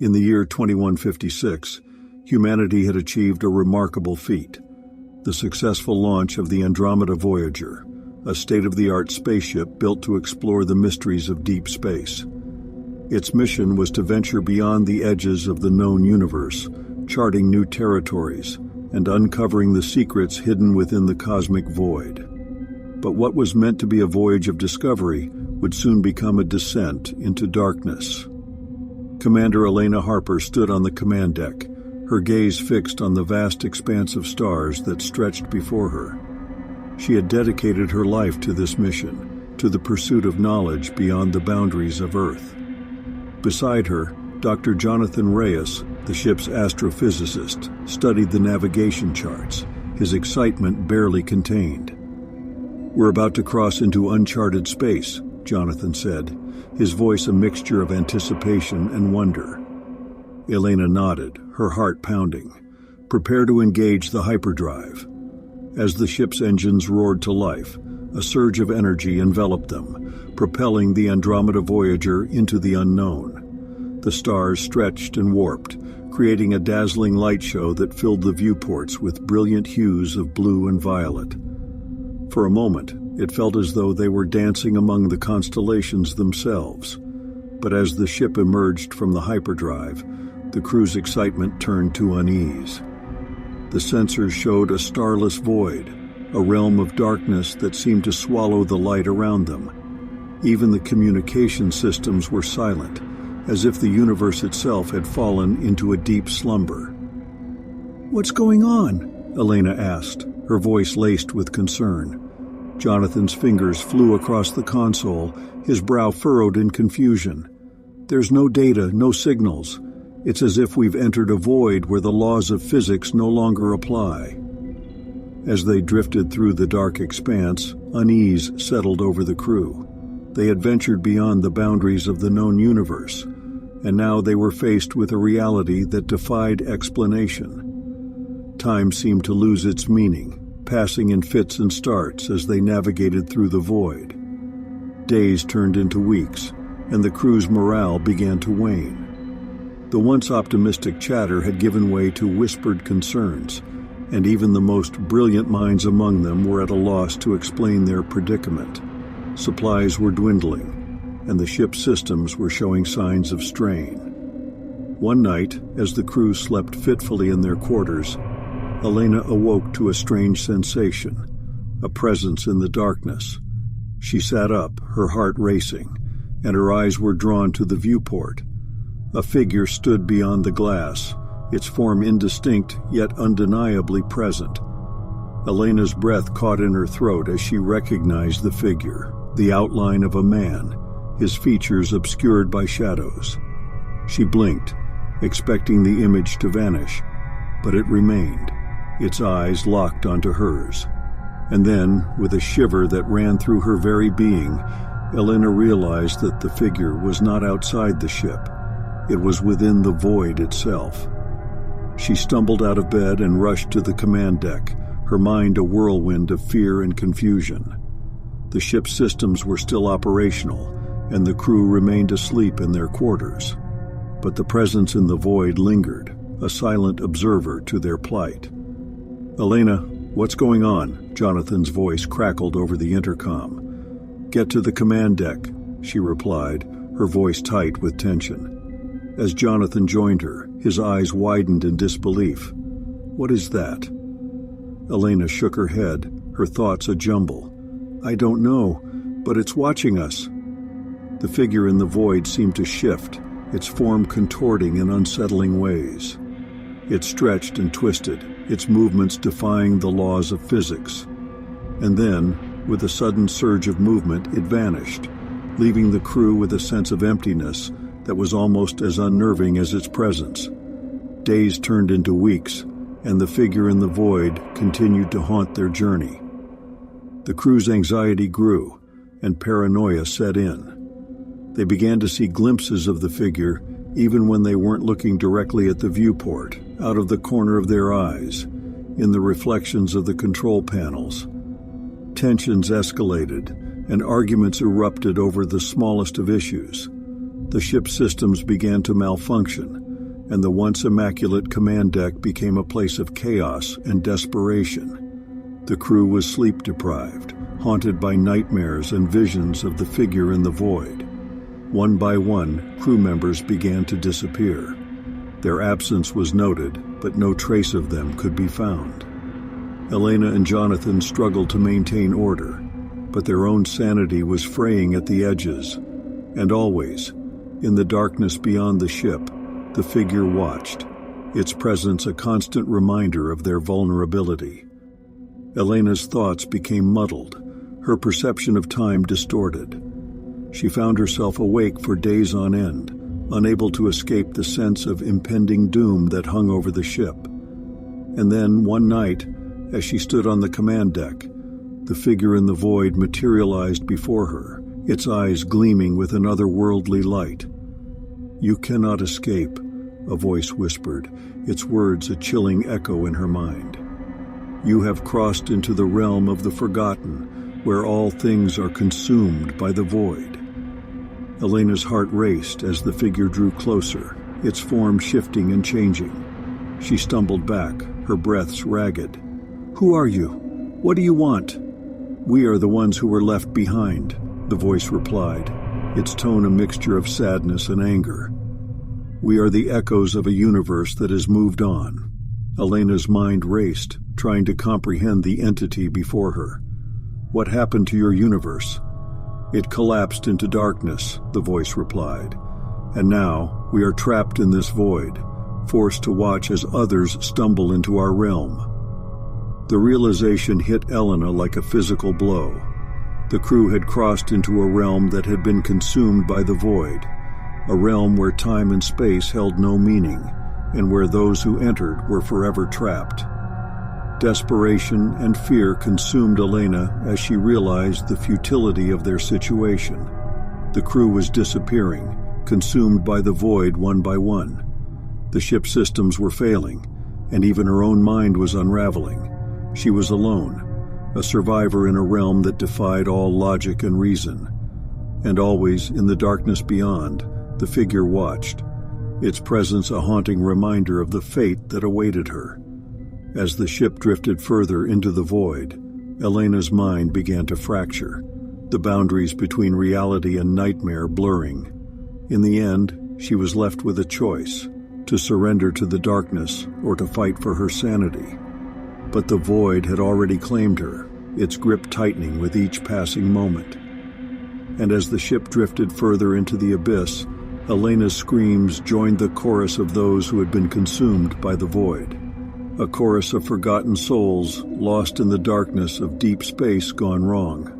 In the year 2156, humanity had achieved a remarkable feat: the successful launch of the Andromeda Voyager, a state-of-the-art spaceship built to explore the mysteries of deep space. Its mission was to venture beyond the edges of the known universe, charting new territories and uncovering the secrets hidden within the cosmic void. But what was meant to be a voyage of discovery would soon become a descent into darkness. Commander Elena Harper stood on the command deck, her gaze fixed on the vast expanse of stars that stretched before her. She had dedicated her life to this mission, to the pursuit of knowledge beyond the boundaries of Earth. Beside her, Dr. Jonathan Reyes, the ship's astrophysicist, studied the navigation charts, his excitement barely contained. "We're about to cross into uncharted space," Jonathan said, his voice a mixture of anticipation and wonder. Elena nodded, her heart pounding. "Prepare to engage the hyperdrive." As the ship's engines roared to life, a surge of energy enveloped them, propelling the Andromeda Voyager into the unknown. The stars stretched and warped, creating a dazzling light show that filled the viewports with brilliant hues of blue and violet. For a moment, it felt as though they were dancing among the constellations themselves. But as the ship emerged from the hyperdrive, the crew's excitement turned to unease. The sensors showed a starless void, a realm of darkness that seemed to swallow the light around them. Even the communication systems were silent, as if the universe itself had fallen into a deep slumber. "What's going on?" Elena asked, her voice laced with concern. Jonathan's fingers flew across the console, his brow furrowed in confusion. "There's no data, no signals. It's as if we've entered a void where the laws of physics no longer apply." As they drifted through the dark expanse, unease settled over the crew. They had ventured beyond the boundaries of the known universe, and now they were faced with a reality that defied explanation. Time seemed to lose its meaning, passing in fits and starts as they navigated through the void. Days turned into weeks, and the crew's morale began to wane. The once optimistic chatter had given way to whispered concerns, and even the most brilliant minds among them were at a loss to explain their predicament. Supplies were dwindling, and the ship's systems were showing signs of strain. One night, as the crew slept fitfully in their quarters, Elena awoke to a strange sensation, a presence in the darkness. She sat up, her heart racing, and her eyes were drawn to the viewport. A figure stood beyond the glass, its form indistinct yet undeniably present. Elena's breath caught in her throat as she recognized the figure, the outline of a man, his features obscured by shadows. She blinked, expecting the image to vanish, but it remained, its eyes locked onto hers. And then, with a shiver that ran through her very being, Elena realized that the figure was not outside the ship. It was within the void itself. She stumbled out of bed and rushed to the command deck, her mind a whirlwind of fear and confusion. The ship's systems were still operational, and the crew remained asleep in their quarters. But the presence in the void lingered, a silent observer to their plight. "Elena, what's going on?" Jonathan's voice crackled over the intercom. "Get to the command deck," she replied, her voice tight with tension. As Jonathan joined her, his eyes widened in disbelief. "What is that?" Elena shook her head, her thoughts a jumble. "I don't know, but it's watching us." The figure in the void seemed to shift, its form contorting in unsettling ways. It stretched and twisted, its movements defying the laws of physics. And then, with a sudden surge of movement, it vanished, leaving the crew with a sense of emptiness that was almost as unnerving as its presence. Days turned into weeks, and the figure in the void continued to haunt their journey. The crew's anxiety grew, and paranoia set in. They began to see glimpses of the figure, even when they weren't looking directly at the viewport, out of the corner of their eyes, in the reflections of the control panels. Tensions escalated, and arguments erupted over the smallest of issues. The ship's systems began to malfunction, and the once immaculate command deck became a place of chaos and desperation. The crew was sleep-deprived, haunted by nightmares and visions of the figure in the void. One by one, crew members began to disappear. Their absence was noted, but no trace of them could be found. Elena and Jonathan struggled to maintain order, but their own sanity was fraying at the edges. And always, in the darkness beyond the ship, the figure watched, its presence a constant reminder of their vulnerability. Elena's thoughts became muddled, her perception of time distorted. She found herself awake for days on end, unable to escape the sense of impending doom that hung over the ship. And then, one night, as she stood on the command deck, the figure in the void materialized before her, its eyes gleaming with an otherworldly light. "You cannot escape," a voice whispered, its words a chilling echo in her mind. "You have crossed into the realm of the forgotten, where all things are consumed by the void." Elena's heart raced as the figure drew closer, its form shifting and changing. She stumbled back, her breaths ragged. "Who are you? What do you want?" "We are the ones who were left behind," the voice replied, its tone a mixture of sadness and anger. "We are the echoes of a universe that has moved on." Elena's mind raced, trying to comprehend the entity before her. "What happened to your universe?" "It collapsed into darkness," the voice replied. "And now we are trapped in this void, forced to watch as others stumble into our realm." The realization hit Elena like a physical blow. The crew had crossed into a realm that had been consumed by the void, a realm where time and space held no meaning, and where those who entered were forever trapped. Desperation and fear consumed Elena as she realized the futility of their situation. The crew was disappearing, consumed by the void one by one. The ship's systems were failing, and even her own mind was unraveling. She was alone, a survivor in a realm that defied all logic and reason. And always, in the darkness beyond, the figure watched, its presence a haunting reminder of the fate that awaited her. As the ship drifted further into the void, Elena's mind began to fracture, the boundaries between reality and nightmare blurring. In the end, she was left with a choice, to surrender to the darkness or to fight for her sanity. But the void had already claimed her, its grip tightening with each passing moment. And as the ship drifted further into the abyss, Elena's screams joined the chorus of those who had been consumed by the void. A chorus of forgotten souls lost in the darkness of deep space gone wrong.